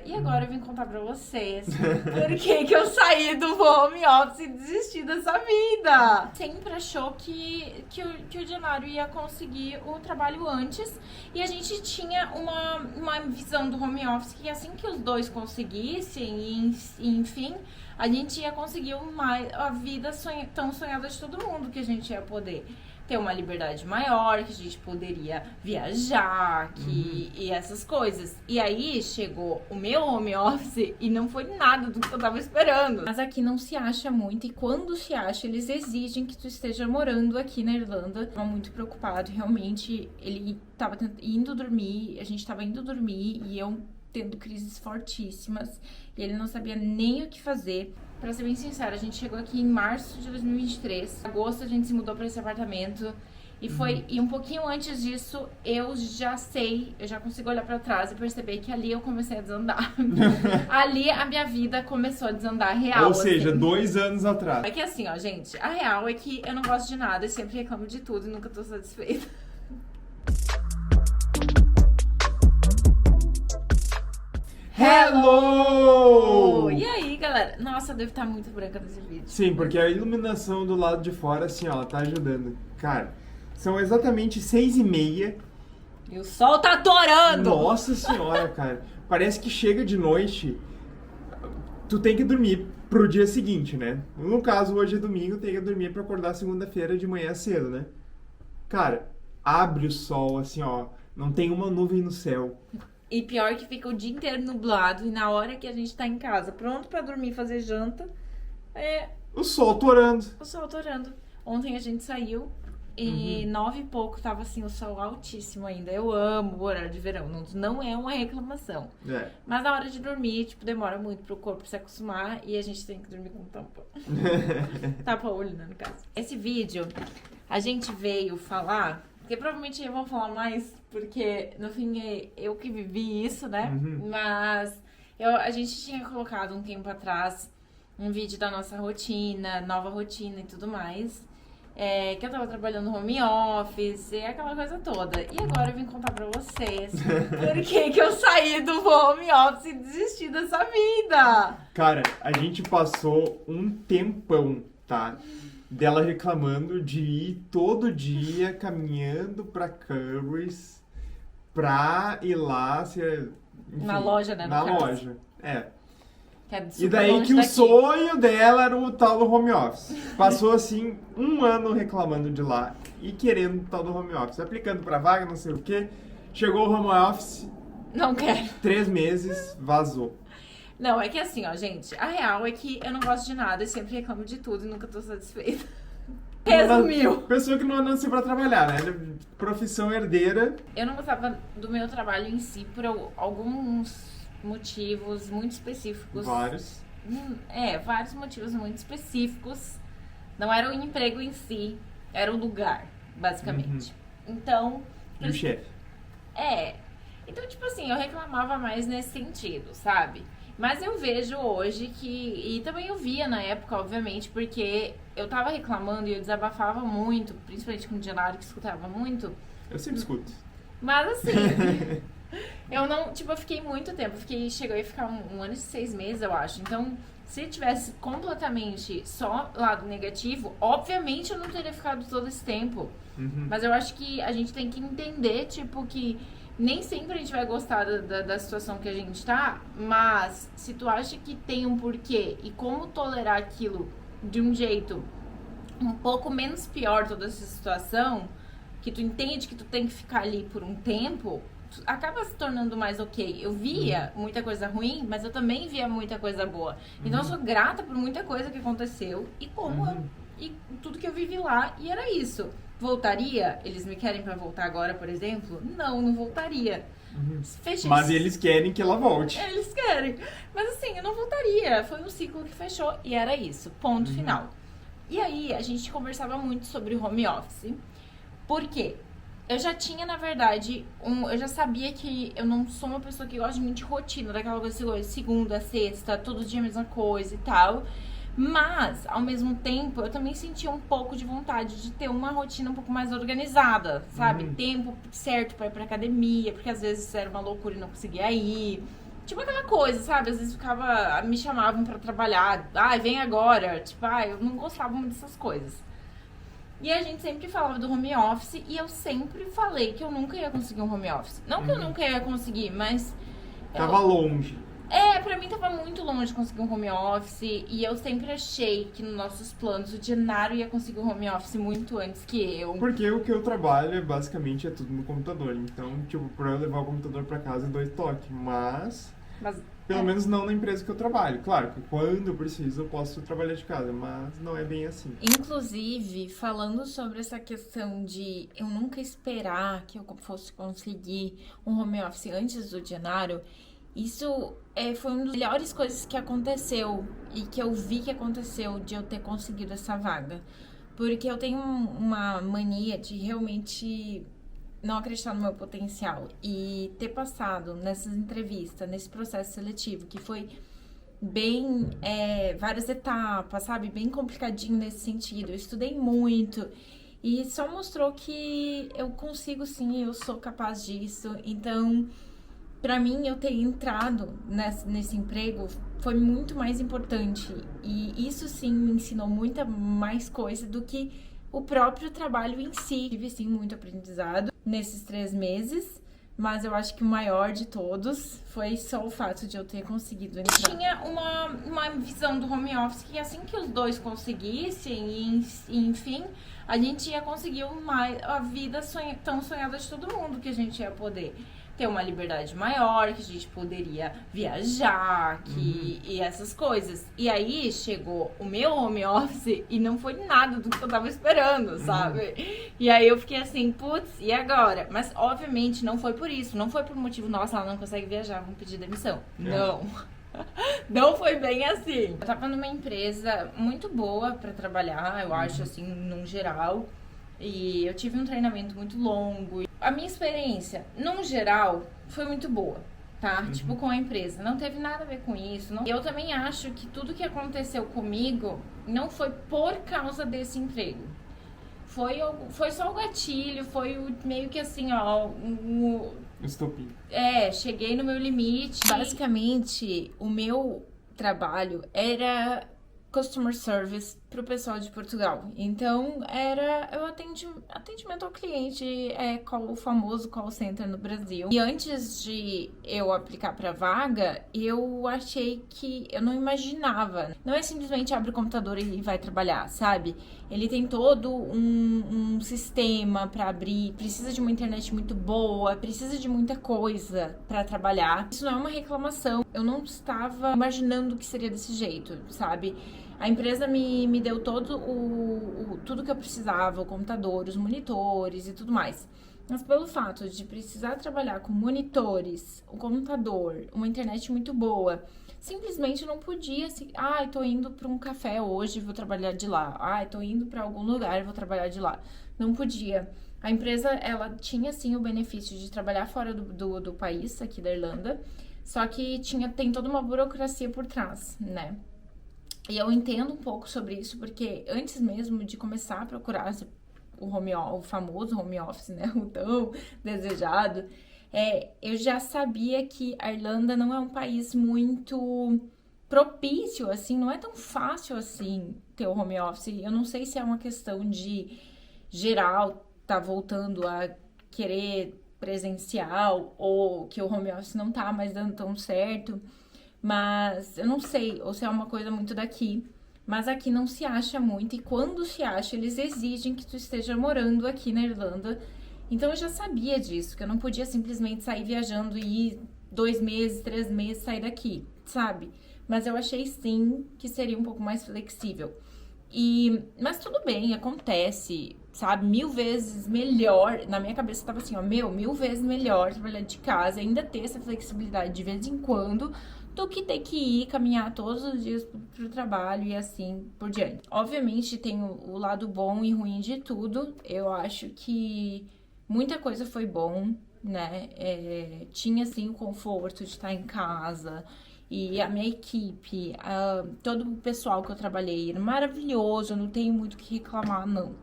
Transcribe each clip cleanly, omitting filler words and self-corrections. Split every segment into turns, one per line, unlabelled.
E agora eu vim contar pra vocês por que eu saí do home office e desisti dessa vida. Sempre achou que o Genaro ia conseguir o trabalho antes e a gente tinha uma visão do home office que assim que os dois conseguissem, enfim, a gente ia conseguir a vida tão sonhada de todo mundo, que a gente ia poder ter uma liberdade maior, que a gente poderia viajar, e essas coisas. E aí chegou o meu home office e não foi nada do que eu tava esperando. Mas aqui não se acha muito, e quando se acha, eles exigem que tu esteja morando aqui na Irlanda. Tava muito preocupado, realmente, ele tava indo dormir, a gente tava indo dormir e eu tendo crises fortíssimas, e ele não sabia nem o que fazer. Pra ser bem sincera, a gente chegou aqui em março de 2023. Em agosto a gente se mudou pra esse apartamento. E um pouquinho antes disso, eu já consigo olhar pra trás e perceber que ali eu comecei a desandar. Ali a minha vida começou a desandar real.
Ou seja,
assim.
2 anos atrás.
É que assim, ó, gente, a real é que eu não gosto de nada e sempre reclamo de tudo e nunca tô satisfeita.
Hello!
E aí, galera? Nossa, eu devo estar muito branca nesse vídeo.
Sim, porque a iluminação do lado de fora, assim, ó, tá ajudando. Cara, são exatamente 6h30.
E o sol tá adorando!
Nossa senhora, cara. Parece que chega de noite, tu tem que dormir pro dia seguinte, né? No caso, hoje é domingo, tem que dormir pra acordar segunda-feira de manhã cedo, né? Cara, abre o sol, assim, ó, não tem uma nuvem no céu.
E pior que fica o dia inteiro nublado e na hora que a gente tá em casa, pronto pra dormir, fazer janta,
O sol torando.
o sol torando. Ontem a gente saiu e 9 e pouco tava assim, o sol altíssimo ainda. Eu amo o horário de verão, não é uma reclamação.
É.
Mas na hora de dormir, tipo, demora muito pro corpo se acostumar e a gente tem que dormir com tampa. Tapa-olho, né, no caso. Esse vídeo, a gente veio falar, porque provavelmente eu vou falar mais, porque no fim é eu que vivi isso, né? Mas a gente tinha colocado um tempo atrás um vídeo da nossa rotina, nova rotina e tudo mais. Que eu tava trabalhando home office e aquela coisa toda. E agora eu vim contar pra vocês por que eu saí do home office e desisti dessa vida.
Cara, a gente passou um tempão, tá? Dela reclamando de ir todo dia caminhando pra Currys pra ir lá enfim,
Na loja, né?
Na
no caso.
loja, é.
Que é
E
super
daí
longe
que o
daqui.
sonho dela era o tal do home office. Passou assim 1 ano reclamando de lá e querendo o tal do home office. Aplicando pra vaga, não sei o quê. Chegou o home office,
Não quero.
3 meses, vazou.
Não, é que assim, ó, gente, a real é que eu não gosto de nada e sempre reclamo de tudo e nunca tô satisfeita. Resumiu.
Pessoa que não nasceu pra trabalhar, né? Profissão herdeira.
Eu não gostava do meu trabalho em si por alguns motivos muito específicos.
Vários.
Vários motivos muito específicos. Não era o emprego em si, era o lugar, basicamente. Então...
E o chefe?
Então, tipo assim, eu reclamava mais nesse sentido, sabe? Mas eu vejo hoje que... E também eu via na época, obviamente, porque eu tava reclamando e eu desabafava muito, principalmente com o Genaro, que escutava muito.
Eu sempre escuto.
Mas assim... eu não... Tipo, eu fiquei muito tempo. Chegou a ficar um ano e 6 meses, eu acho. Então, se tivesse completamente só lado negativo, obviamente eu não teria ficado todo esse tempo. Mas eu acho que a gente tem que entender, tipo, que... Nem sempre a gente vai gostar da situação que a gente tá, mas se tu acha que tem um porquê e como tolerar aquilo de um jeito um pouco menos pior toda essa situação, que tu entende que tu tem que ficar ali por um tempo, acaba se tornando mais ok. Eu via muita coisa ruim, mas eu também via muita coisa boa. Então eu sou grata por muita coisa que aconteceu e e tudo que eu vivi lá, e era isso. Voltaria? Eles me querem pra voltar agora, por exemplo? Não voltaria. Fechei.
Mas eles querem que ela volte.
Eles querem. Mas assim, eu não voltaria. Foi um ciclo que fechou e era isso. Ponto final. E aí, a gente conversava muito sobre o home office. Por quê? Eu já tinha, na verdade, eu já sabia que eu não sou uma pessoa que gosta muito de rotina, daquela coisa de segunda, sexta, todo dia a mesma coisa e tal. Mas, ao mesmo tempo, eu também sentia um pouco de vontade de ter uma rotina um pouco mais organizada, sabe? Tempo certo pra ir pra academia, porque às vezes era uma loucura e não conseguia ir. Tipo aquela coisa, sabe? Às vezes me chamavam pra trabalhar. Ai, vem agora. Tipo, eu não gostava muito dessas coisas. E a gente sempre falava do home office e eu sempre falei que eu nunca ia conseguir um home office. Não que eu nunca ia conseguir, mas...
Tava longe.
Pra mim tava muito longe de conseguir um home office e eu sempre achei que nos nossos planos o Gennaro ia conseguir um home office muito antes que eu.
Porque o que eu trabalho basicamente é tudo no computador. Então, tipo, pra eu levar o computador pra casa é 2 toques. Mas pelo menos não na empresa que eu trabalho. Claro que quando eu preciso eu posso trabalhar de casa, mas não é bem assim.
Inclusive, falando sobre essa questão de eu nunca esperar que eu fosse conseguir um home office antes do Gennaro, isso foi uma das melhores coisas que aconteceu e que eu vi que aconteceu de eu ter conseguido essa vaga. Porque eu tenho uma mania de realmente não acreditar no meu potencial e ter passado nessas entrevistas, nesse processo seletivo, que foi bem, várias etapas, sabe? Bem complicadinho nesse sentido. Eu estudei muito e só mostrou que eu consigo sim, eu sou capaz disso. Então, pra mim, eu ter entrado nesse emprego foi muito mais importante. E isso sim me ensinou muita mais coisa do que o próprio trabalho em si. Tive sim muito aprendizado nesses 3 meses, mas eu acho que o maior de todos foi só o fato de eu ter conseguido entrar. Tinha uma visão do home office que assim que os dois conseguissem, e enfim, a gente ia conseguir a vida tão sonhada de todo mundo, que a gente ia poder ter uma liberdade maior, que a gente poderia viajar, e essas coisas. E aí chegou o meu home office e não foi nada do que eu tava esperando, sabe? E aí eu fiquei assim, putz, e agora? Mas obviamente não foi por isso, não foi por motivo, nossa, ela não consegue viajar, vamos pedir demissão. Não. Não foi bem assim. Eu tava numa empresa muito boa pra trabalhar, eu acho, assim, num geral. E eu tive um treinamento muito longo. A minha experiência, num geral, foi muito boa, tá? Tipo, com a empresa. Não teve nada a ver com isso. Eu também acho que tudo que aconteceu comigo não foi por causa desse emprego. Foi só o gatilho, meio que assim, ó...
Estopim.
Cheguei no meu limite. Basicamente, o meu trabalho era customer service pro pessoal de Portugal. Então, era o atendimento ao cliente, o famoso call center no Brasil. E antes de eu aplicar pra vaga, eu achei que eu não imaginava. Não é simplesmente abre o computador e vai trabalhar, sabe? Ele tem todo um sistema pra abrir, precisa de uma internet muito boa, precisa de muita coisa pra trabalhar. Isso não é uma reclamação. Eu não estava imaginando que seria desse jeito, sabe? A empresa me deu tudo que eu precisava, o computador, os monitores e tudo mais. Mas pelo fato de precisar trabalhar com monitores, o computador, uma internet muito boa, simplesmente não podia assim, tô indo para um café hoje, vou trabalhar de lá. Tô indo para algum lugar, vou trabalhar de lá. Não podia. A empresa, ela tinha sim o benefício de trabalhar fora do país, aqui da Irlanda, só que tem toda uma burocracia por trás, né? E eu entendo um pouco sobre isso, porque antes mesmo de começar a procurar o famoso home office, né, o tão desejado, eu já sabia que a Irlanda não é um país muito propício, assim, não é tão fácil assim ter o home office. Eu não sei se é uma questão de geral tá voltando a querer presencial ou que o home office não tá mais dando tão certo. Mas eu não sei, ou se é uma coisa muito daqui. Mas aqui não se acha muito. E quando se acha, eles exigem que tu esteja morando aqui na Irlanda. Então eu já sabia disso, que eu não podia simplesmente sair viajando e ir 2 meses, 3 meses, sair daqui, sabe? Mas eu achei sim que seria um pouco mais flexível. Mas tudo bem, acontece, sabe? 1000 vezes melhor. Na minha cabeça tava assim, ó, 1000 vezes melhor trabalhar de casa, ainda ter essa flexibilidade de vez em quando, do que ter que ir caminhar todos os dias pro trabalho e assim por diante. Obviamente tem o lado bom e ruim de tudo. Eu acho que muita coisa foi bom, né? Tinha assim o conforto de estar em casa. E a minha equipe, todo o pessoal que eu trabalhei era maravilhoso, eu não tenho muito o que reclamar, não.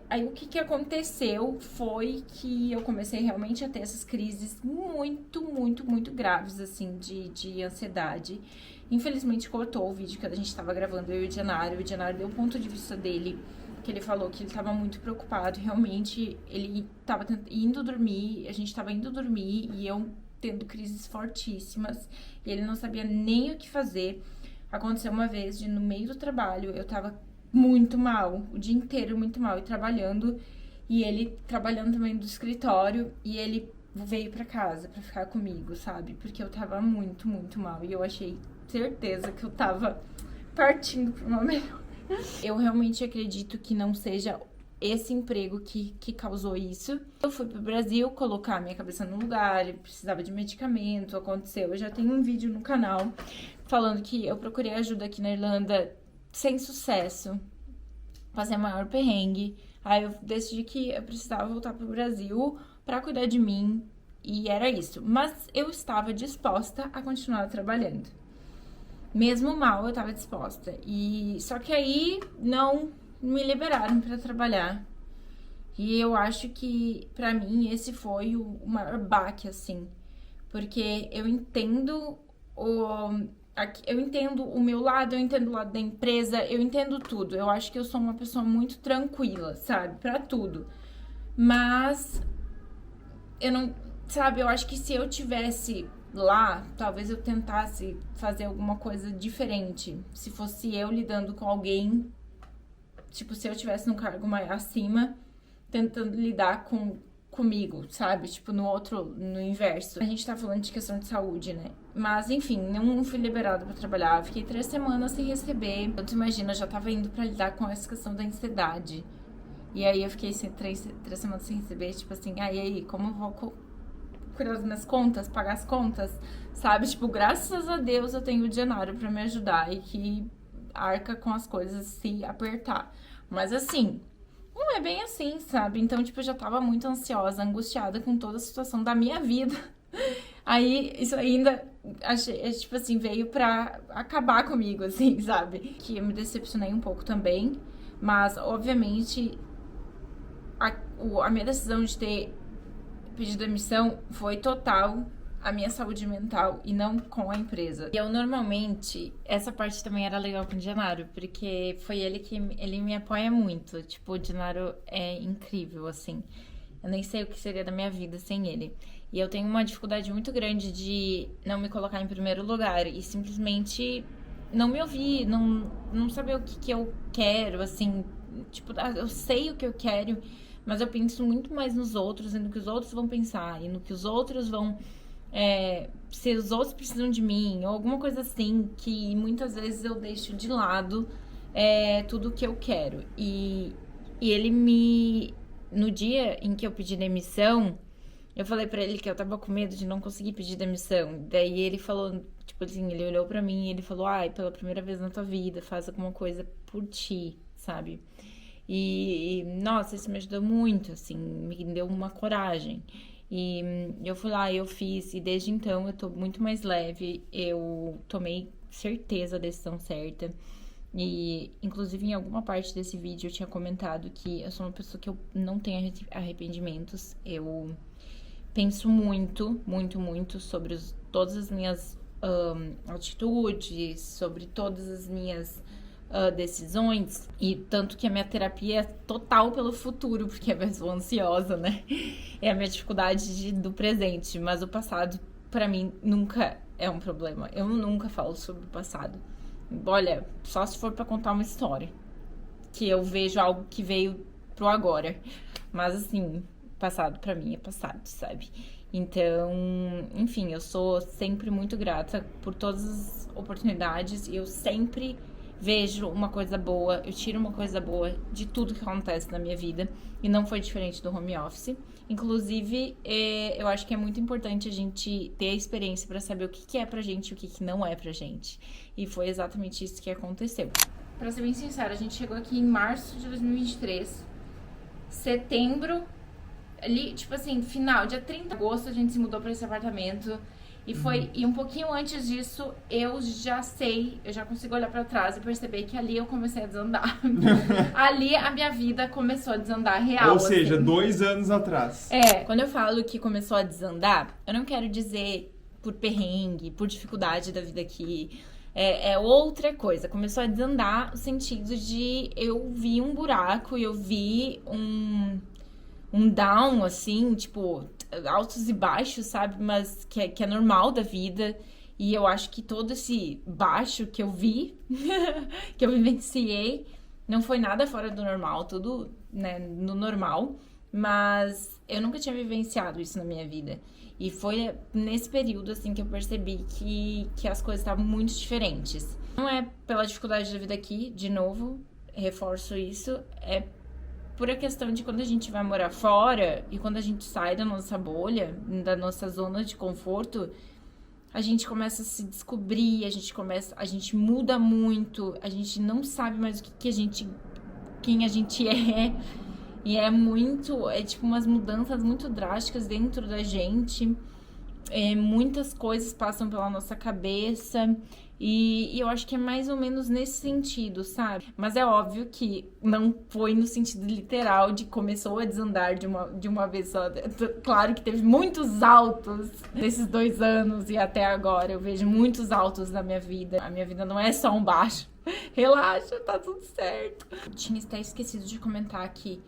Aí o que aconteceu foi que eu comecei realmente a ter essas crises muito, muito, muito graves, assim, de ansiedade. Infelizmente cortou o vídeo que a gente tava gravando, eu e o Dianário. O Dianário deu o ponto de vista dele, que ele falou que ele tava muito preocupado. Realmente, ele tava indo dormir, a gente tava indo dormir e eu tendo crises fortíssimas. E ele não sabia nem o que fazer. Aconteceu uma vez no meio do trabalho, eu tava muito mal, o dia inteiro muito mal, e trabalhando, e ele trabalhando também do escritório, e ele veio pra casa pra ficar comigo, sabe? Porque eu tava muito, muito mal, e eu achei certeza que eu tava partindo pra uma melhor. Eu realmente acredito que não seja esse emprego que causou isso. Eu fui pro Brasil colocar minha cabeça no lugar, precisava de medicamento, aconteceu. Eu já tenho um vídeo no canal falando que eu procurei ajuda aqui na Irlanda sem sucesso, passei a maior perrengue. Aí eu decidi que eu precisava voltar pro Brasil pra cuidar de mim, e era isso. Mas eu estava disposta a continuar trabalhando. Mesmo mal, eu tava disposta. Só que aí não me liberaram pra trabalhar. E eu acho que, pra mim, esse foi o maior baque, assim. Porque eu entendo o meu lado, eu entendo o lado da empresa, eu entendo tudo. Eu acho que eu sou uma pessoa muito tranquila, sabe? Pra tudo. Mas eu não, sabe, eu acho que se eu tivesse lá, talvez eu tentasse fazer alguma coisa diferente. Se fosse eu lidando com alguém, tipo, se eu tivesse num cargo mais acima, tentando lidar comigo, sabe? Tipo, no inverso. A gente tá falando de questão de saúde, né? Mas, enfim, não fui liberada pra trabalhar. Fiquei 3 semanas sem receber. Então, tu imagina, eu já tava indo pra lidar com essa questão da ansiedade. E aí, eu fiquei 3 semanas sem receber, tipo assim, e aí, como eu vou cuidar das minhas contas, pagar as contas, sabe? Tipo, graças a Deus eu tenho o Dianário pra me ajudar e que arca com as coisas se apertar. Mas, assim, não é bem assim, sabe? Então, tipo, eu já tava muito ansiosa, angustiada com toda a situação da minha vida. Aí, isso ainda, tipo assim, veio pra acabar comigo, assim, sabe? Que eu me decepcionei um pouco também. Mas, obviamente, a minha decisão de ter pedido demissão foi total a minha saúde mental e não com a empresa. E eu normalmente, essa parte também era legal com o Dianário, porque foi ele me apoia muito. Tipo, o Dianário é incrível, assim. Eu nem sei o que seria da minha vida sem ele. E eu tenho uma dificuldade muito grande de não me colocar em primeiro lugar e simplesmente não me ouvir, não saber o que eu quero, assim. Tipo, eu sei o que eu quero, mas eu penso muito mais nos outros e no que os outros vão pensar e no que os outros vão... se os outros precisam de mim, ou alguma coisa assim, que muitas vezes eu deixo de lado tudo o que eu quero. E ele no dia em que eu pedi demissão, eu falei pra ele que eu tava com medo de não conseguir pedir demissão. Daí ele falou, tipo assim, ele olhou pra mim e ele falou, pela primeira vez na tua vida, faz alguma coisa por ti, sabe? E nossa, isso me ajudou muito, assim, me deu uma coragem. E eu fui lá, eu fiz, e desde então eu tô muito mais leve, eu tomei certeza a decisão certa. E, inclusive, em alguma parte desse vídeo eu tinha comentado que eu sou uma pessoa que eu não tenho arrependimentos. Eu penso muito, muito, muito sobre todas as minhas atitudes, sobre todas as minhas decisões, e tanto que a minha terapia é total pelo futuro, porque eu sou ansiosa, né? É a minha dificuldade do presente, mas o passado, pra mim, nunca é um problema. Eu nunca falo sobre o passado. Olha, só se for pra contar uma história, que eu vejo algo que veio pro agora. Mas, assim, passado pra mim é passado, sabe? Então, enfim, eu sou sempre muito grata por todas as oportunidades e eu sempre vejo uma coisa boa, eu tiro uma coisa boa de tudo que acontece na minha vida, e não foi diferente do home office. Inclusive, eu acho que é muito importante a gente ter a experiência pra saber o que é pra gente e o que não é pra gente. E foi exatamente isso que aconteceu. Pra ser bem sincera, a gente chegou aqui em março de 2023, setembro, ali, tipo assim, final, dia 30 de agosto, a gente se mudou pra esse apartamento. E um pouquinho antes disso, eu já consigo olhar pra trás e perceber que ali eu comecei a desandar. Ali a minha vida começou a desandar real.
Ou seja,
assim.
2 anos atrás.
Quando eu falo que começou a desandar, eu não quero dizer por perrengue, por dificuldade da vida aqui. É outra coisa. Começou a desandar no sentido de eu vi um buraco, eu vi um down, assim, tipo, altos e baixos, sabe? Mas que é normal da vida. E eu acho que todo esse baixo que eu vi, que eu vivenciei, não foi nada fora do normal, tudo, né, no normal. Mas eu nunca tinha vivenciado isso na minha vida. E foi nesse período, assim, que eu percebi que as coisas estavam muito diferentes. Não é pela dificuldade da vida aqui, de novo, reforço isso, é por a questão de quando a gente vai morar fora e quando a gente sai da nossa bolha, da nossa zona de conforto, a gente começa a se descobrir, a gente muda muito, a gente não sabe mais quem a gente é. E é tipo umas mudanças muito drásticas dentro da gente. Muitas coisas passam pela nossa cabeça. E eu acho que é mais ou menos nesse sentido, sabe? Mas é óbvio que não foi no sentido literal de começou a desandar de uma vez só. Claro que teve muitos altos nesses 2 anos e até agora. Eu vejo muitos altos na minha vida. A minha vida não é só um baixo. Relaxa, tá tudo certo. Tinha até esquecido de comentar que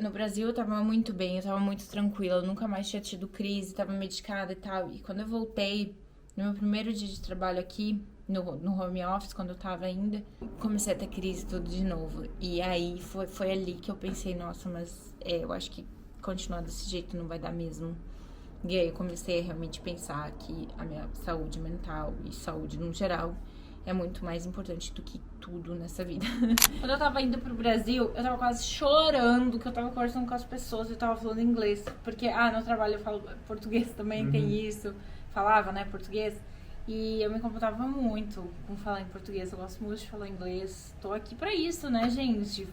no Brasil eu tava muito bem, eu tava muito tranquila, eu nunca mais tinha tido crise, tava medicada e tal. E quando eu voltei, no meu primeiro dia de trabalho aqui, no home office, quando eu tava ainda, comecei a ter crise tudo de novo. E aí foi ali que eu pensei, nossa, mas eu acho que continuar desse jeito não vai dar mesmo. E aí eu comecei a realmente pensar que a minha saúde mental e saúde no geral é muito mais importante do que tudo nessa vida. Quando eu tava indo pro Brasil, eu tava quase chorando que eu tava conversando com as pessoas e eu tava falando inglês. Porque, no trabalho eu falo português também, tem isso. Falava, né, português. E eu me comportava muito com falar em português. Eu gosto muito de falar inglês. Tô aqui pra isso, né, gente?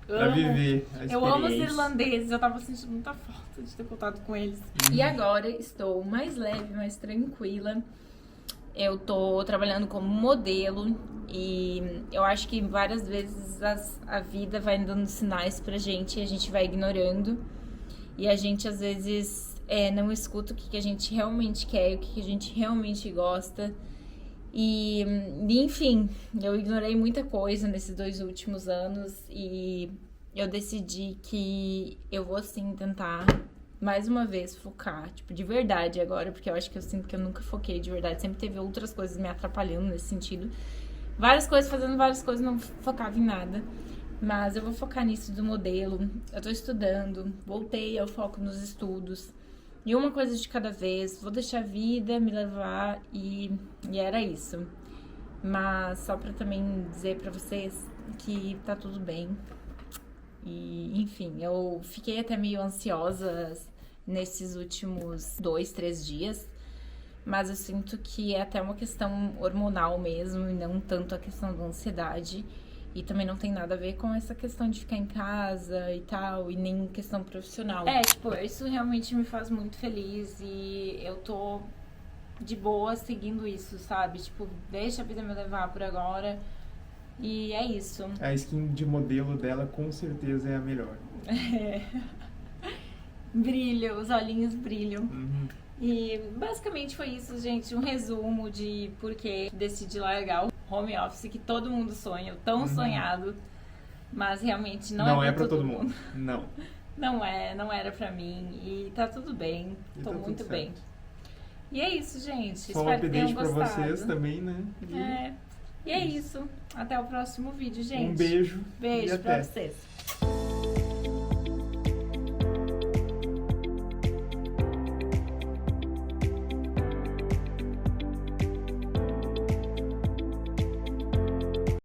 Pra viver a experiência.
Eu amo os irlandeses. Eu tava sentindo muita falta de ter contato com eles. E agora estou mais leve, mais tranquila. Eu tô trabalhando como modelo e eu acho que várias vezes a vida vai dando sinais pra gente e a gente vai ignorando. E a gente, às vezes, não escuta o que a gente realmente quer, o que a gente realmente gosta. E, enfim, eu ignorei muita coisa nesses 2 últimos anos e eu decidi que eu vou, sim, tentar mais uma vez focar, tipo, de verdade agora, porque eu acho que eu sinto que eu nunca foquei de verdade, sempre teve outras coisas me atrapalhando nesse sentido, fazendo várias coisas, não focava em nada, mas eu vou focar nisso do modelo, eu tô estudando, voltei ao foco nos estudos, e uma coisa de cada vez, vou deixar a vida me levar, e era isso, mas só pra também dizer pra vocês que tá tudo bem, e enfim, eu fiquei até meio ansiosa nesses últimos 2, 3 dias, mas eu sinto que é até uma questão hormonal mesmo, e não tanto a questão da ansiedade, e também não tem nada a ver com essa questão de ficar em casa e tal, e nem questão profissional. Tipo, isso realmente me faz muito feliz, e eu tô de boa seguindo isso, sabe? Tipo, deixa a vida me levar por agora, e é isso.
A skin de modelo dela com certeza é a melhor.
Brilha, os olhinhos brilham. E basicamente foi isso, gente. Um resumo de por que decidi largar o home office que todo mundo sonha, o tão sonhado. Mas realmente não é pra todo mundo.
Não.
Não era pra mim. E tá tudo bem. Tô
tá
muito bem. E é isso, gente.
Só um
Espero que tenham
update pra
gostado.
vocês também, né?
E é isso. Até o próximo vídeo, gente.
Um beijo.
Beijo
e
pra
até.
vocês.